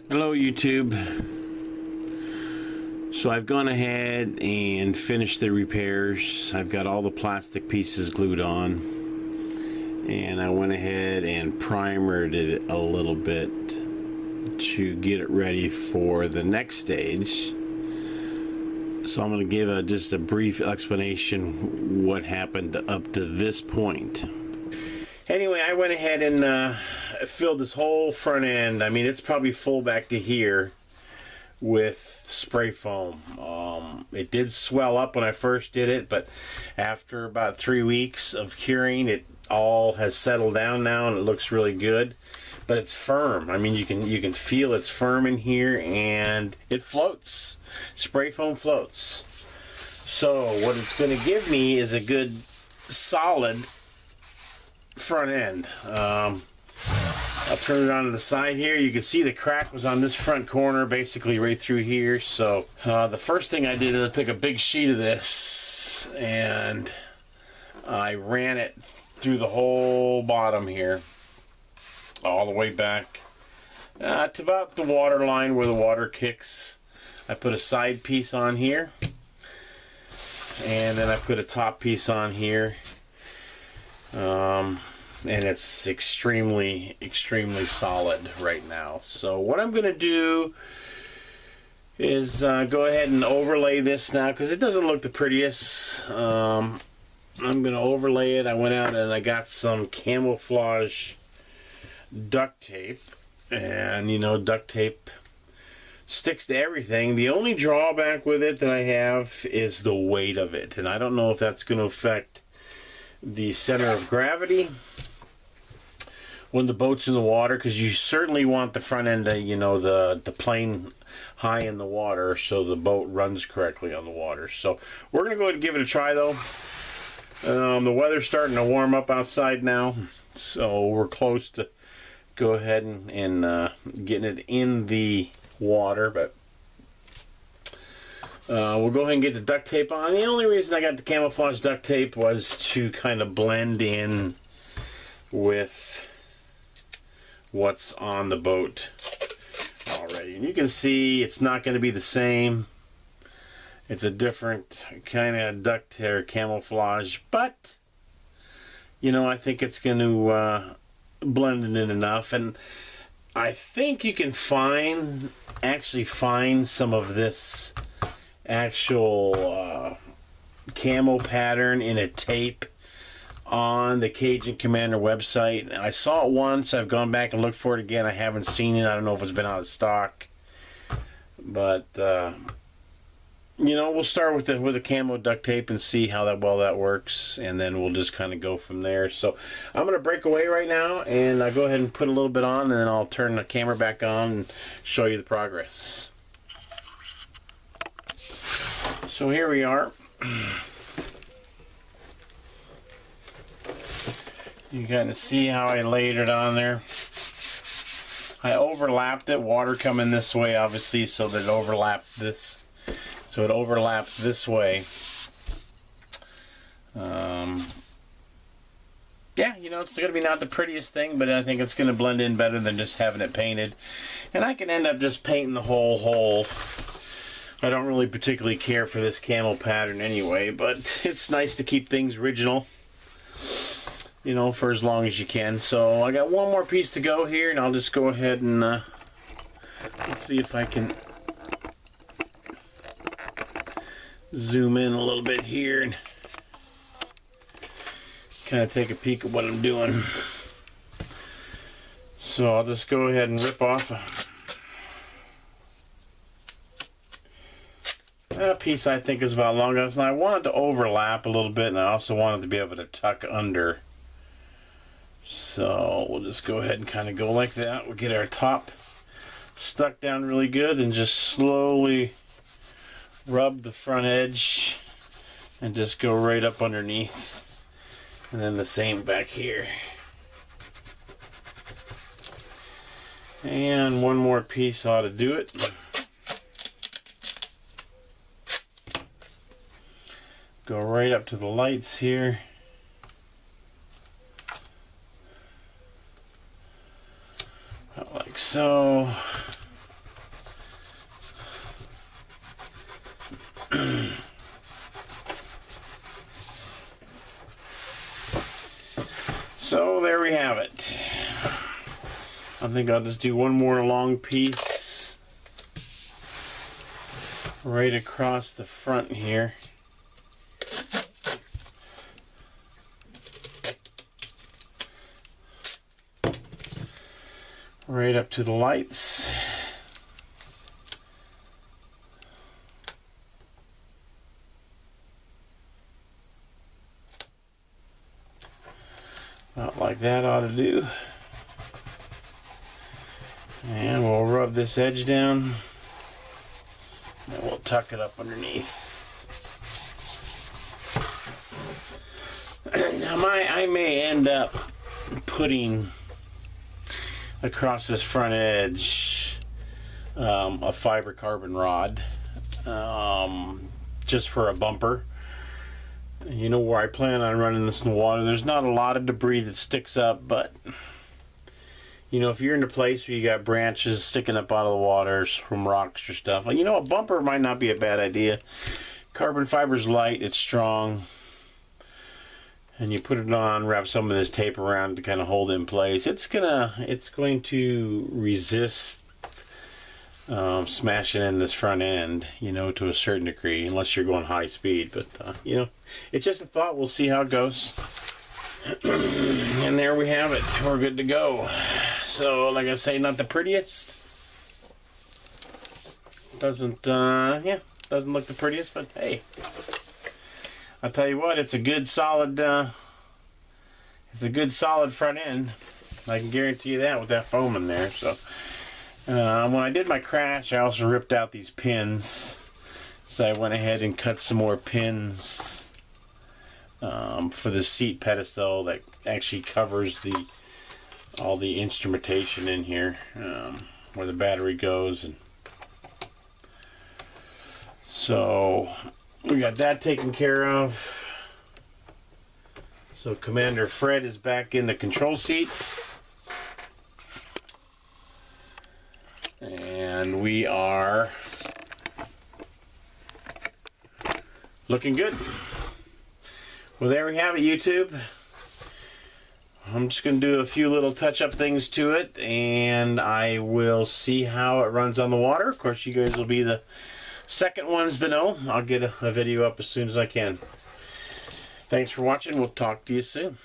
Hello YouTube. So I've gone ahead and finished the repairs. I've got all the plastic pieces glued on, and I went ahead and primered it a little bit to get it ready for the next stage. So I'm going to give just a brief explanation what happened up to this point. Anyway, I went ahead and filled this whole front end. I mean, it's probably full back to here with spray foam. It did swell up when I first did it, but after about 3 weeks of curing, it all has settled down now and it looks really good. But it's firm. I mean, you can feel it's firm in here, and it floats. Spray foam floats. So what it's going to give me is a good solid front end. I'll turn it on to the side here. You can see the crack was on this front corner, basically right through here. So the first thing I did is I took a big sheet of this and I ran it through the whole bottom here, all the way back to about the water line where the water kicks. I put a side piece on here, and then I put a top piece on here. And it's extremely solid right now. So what I'm going to do is go ahead and overlay this now, because it doesn't look the prettiest. I'm going to overlay it. I went out and I got some camouflage duct tape, and you know, duct tape sticks to everything. The only drawback with it that I have is the weight of it, and I don't know if that's going to affect the center of gravity when the boat's in the water, because you certainly want the front end to, you know, the plane high in the water so the boat runs correctly on the water. So we're going to go ahead and give it a try though. The weather's starting to warm up outside now, so we're close to go ahead and getting it in the water, but we'll go ahead and get the duct tape on. The only reason I got the camouflage duct tape was to kind of blend in with what's on the boat already. And you can see it's not going to be the same. It's a different kind of duct or camouflage, but you know, I think it's going to blend it in enough. And I think you can actually find some of this actual camo pattern in a tape on the Cajun Commander website. I saw it once. I've gone back and looked for it again. I haven't seen it. I don't know if it's been out of stock, but you know, we'll start with the camo duct tape and see how well that works, and then we'll just kind of go from there. So I'm going to break away right now, and I'll go ahead and put a little bit on, and then I'll turn the camera back on and show you the progress. So here we are. You kind of see how I laid it on there. I overlapped it, water coming this way obviously, so that it overlapped this. So it overlapped this way. Yeah, you know, it's going to be not the prettiest thing, but I think it's going to blend in better than just having it painted. And I can end up just painting the whole hole. I don't really particularly care for this camo pattern anyway, but it's nice to keep things original, you know, for as long as you can. So I got one more piece to go here, and I'll just go ahead and let's see if I can zoom in a little bit here and kind of take a peek at what I'm doing. So I'll just go ahead and rip off a piece I think is about long enough. And I want it to overlap a little bit, and I also want it to be able to tuck under. So we'll just go ahead and kind of go like that. We'll get our top stuck down really good, and just slowly rub the front edge and just go right up underneath. And then the same back here. And one more piece ought to do it. Go right up to the lights here. Like so. have it. I think I'll just do one more long piece right across the front here. Right up to the lights. About like that ought to do. And we'll rub this edge down. And we'll tuck it up underneath. Now I may end up putting across this front edge a fiber carbon rod just for a bumper. You know where I plan on running this in the water. There's not a lot of debris that sticks up, but you know, if you're in a place where you got branches sticking up out of the water from rocks or stuff, you know, a bumper might not be a bad idea. Carbon fiber's light, it's strong, and you put it on, wrap some of this tape around to kind of hold it in place. It's going to resist smashing in this front end, you know, to a certain degree, unless you're going high speed. But you know, it's just a thought. We'll see how it goes. And there we have it. We're good to go. So, like I say, not the prettiest. Doesn't look the prettiest, but hey, I'll tell you what, it's a good solid front end. I can guarantee you that with that foam in there. So when I did my crash, I also ripped out these pins. So I went ahead and cut some more pins for the seat pedestal that actually covers all the instrumentation in here, where the battery goes. And so we got that taken care of. So Commander Fred is back in the control seat. And we are looking good. Well, there we have it, YouTube. I'm just going to do a few little touch-up things to it, and I will see how it runs on the water. Of course, you guys will be the second ones to know. I'll get a video up as soon as I can. Thanks for watching. We'll talk to you soon.